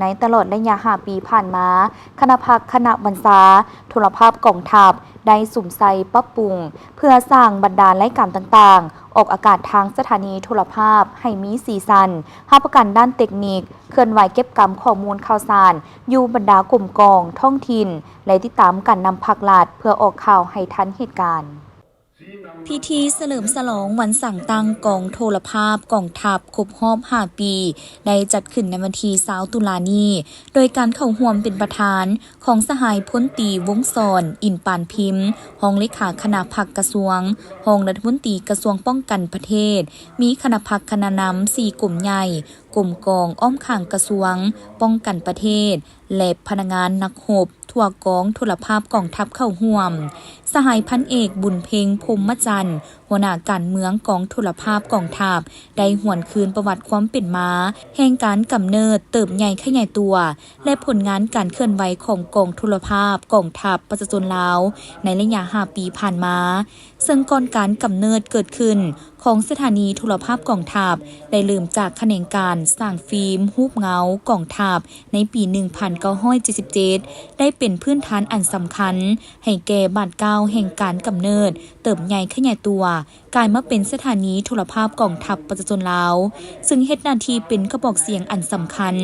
ในตลอดระยะ5 ปีผ่านมาคณะพักคณะบรรษาทุลภาพกองทัพได้สุ่มใส่ปรับปรุงเพื่อสร้างบรรดารายการต่างๆออกอากาศทางสถานีโทรภาพให้มีสีสันรับประกันด้านเทคนิคเคลื่อนไหวเก็บกำข้อมูลข่าวสารอยู่บรรดากลุ่มกองท้องถิ่นและติดตามการนำผักหลาดเพื่อออกข่าวให้ทันเหตุการณ์พิธีเฉลิมฉลองวันสั่งตั้งกองโทรภาพกองทัพครบรอบ5 ปีได้จัดขึ้นในวันที่20 ตุลาคมนี้โดยการเข้าร่วมเป็นประธานของสหายพลตรีวงศ์สอนอินปานพิมพ์รองเลขาคณะพักกระทรวงรองรัฐมนตรีกระทรวงป้องกันประเทศมีคณะพักคณะนำ4 กลุ่มใหญ่กลุ่มกองอ้อมข้างกระทรวงป้องกันประเทศและพนักงานนักรบทั่วกองโทรภาพกองทัพเข้าร่วมสหายพันเอกบุญเพ็งพรหมจันทร์หัวหน้าการเมืองกองโทรภาพกองทัพได้หวนคืนประวัติความเป็นมาแห่งการกำเนิดเติบใหญ่ขยายตัวและผลงานการเคลื่อนไหวของกองโทรภาพกองทัพประชาชนลาวในระยะ5 ปีผ่านมาซึ่งก่อนการกำเนิดเกิดขึ้นของสถานีโทรภาพกองทัพได้เริ่มจากแขนงการสร้างฟิล์มรูปเงากองทัพในปี 1977 ได้เป็นพื้นฐานอันสำคัญให้แก่บ้านเก่าแห่งการกำเนิดเติบใหญ่ขยายตัวกลายมาเป็นสถานีโทรภาพกองทัพประชาชนลาวซึ่งเฮ็ดหน้าที่เป็นกระบอกเสียงอันสำคัญ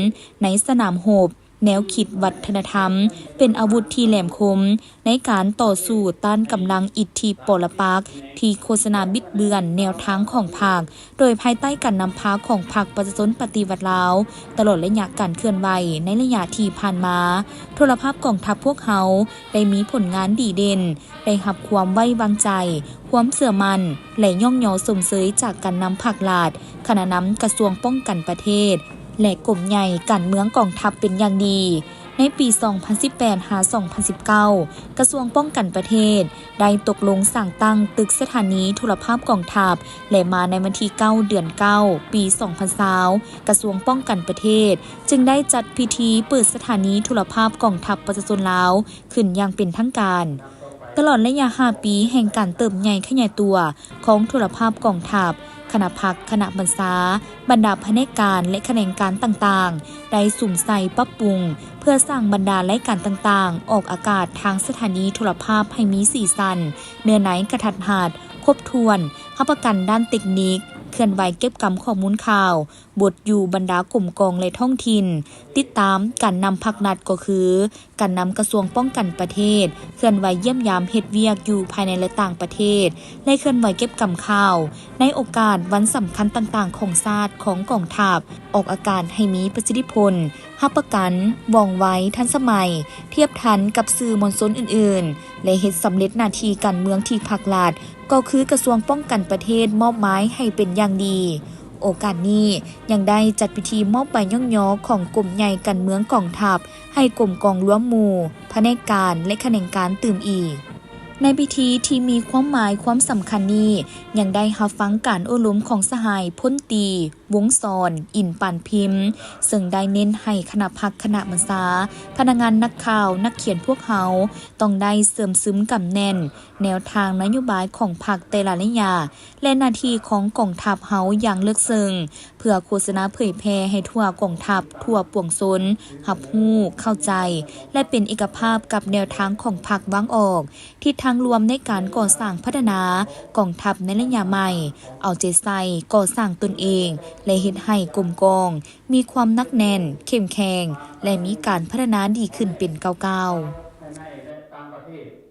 ในสนามรบแนวคิดวัฒนธรรมเป็นอาวุธที่แหลมคมในการต่อสู้ต้านกำลังอิทธิปรปักษ์ที่โฆษณาบิดเบือนแนวทางของพรรคโดยภายใต้การนำพาของพรรคประชาชนปฏิวัติลาวตลอดระยะการเคลื่อนไหวในระยะที่ผ่านมาโทรภาพกองทัพพวกเขาได้มีผลงานดีเด่นได้รับความไว้วางใจความเชื่อมั่นและย่องยอสมเสยจากการนำผักหลาดคณะนำกระทรวงป้องกันประเทศและกลุ่มใหญ่การเมืองกองทัพเป็นอย่างดีในปี 2018-2019 กระทรวงป้องกันประเทศได้ตกลงสั่งตั้งตึกสถานีโทรภาพกองทัพและมาในวันที่ 9 เดือน 9 ปี 2020 กระทรวงป้องกันประเทศจึงได้จัดพิธีเปิดสถานีโทรภาพกองทัพประชาชนลาวขึ้นอย่างเป็นทางการตลอดระยะ 5 ปีแห่งการเติบใหญ่ขยายตัวของโทรภาพกองทัพคณะพักคณะบรรษาบรรดาแผนกการและแขนงการต่างๆได้สุ่มใส่ปรับปรุงเพื่อสร้างบรรดารายการต่างๆออกอากาศทางสถานีโทรภาพให้มีสีสันเนื้อหนังกระทัดหัดครบถ้วนรับประกันด้านเทคนิคเคลื่อนไหวเก็บกำข้อมูลข่าวบทอยู่บรรดากลุ่มกองและท้องถิ่นติดตามการนำพักนัดก็คือการนำกระทรวงป้องกันประเทศเคลื่อนไหวเยี่ยมยามเฮ็ดเวียกอยู่ภายในและต่างประเทศและเคลื่อนไหวเก็บกำข่าวในโอกาสวันสำคัญต่างๆของชาติของกองทัพออกอากาศให้มีประสิทธิผลรับประกันว่องไวทันสมัยเทียบทันกับสื่อมวลชนอื่นๆและเฮ็ดสำเร็จหน้าที่การเมืองที่ผักหลาดก็คือกระทรวงป้องกันประเทศมอบหมายให้เป็นอย่างดีโอกาสนี้ยังได้จัดพิธีมอบใบย่องยอของกลุ่มใหญ่การเมืองกองทัพให้กลุ่มกองร่วมหมู่แผนกการและแขนงการตื่มอีกในพิธีที่มีความหมายความสำคัญนี้ยังได้รับฟังการอบรมของสหายพลตรีวงศ์สอนอินปานพิมพ์ซึ่งได้เน้นให้คณะพักคณะบรรษาพนักงานนักข่าวนักเขียนพวกเขาต้องได้เสริมซึมกำแน่นแนวทางนโยบายของพรรคแต่ละระยะและหน้าที่ของกองทัพเฮาอย่างลึกซึ้งเพื่อโฆษณาเผยแพร่ให้ทั่วกองทัพทั่วปวงชนรับรู้เข้าใจและเป็นเอกภาพกับแนวทางของพรรควางออกทิศทางรวมในการก่อสร้างพัฒนากองทัพในระยะใหม่เอาใจใส่ก่อสร้างตนเองและเฮ็ดให้กลุ่มกองมีความหนักแน่นเข้มแข็งและมีการพัฒนาดีขึ้นเป็นก้าวๆ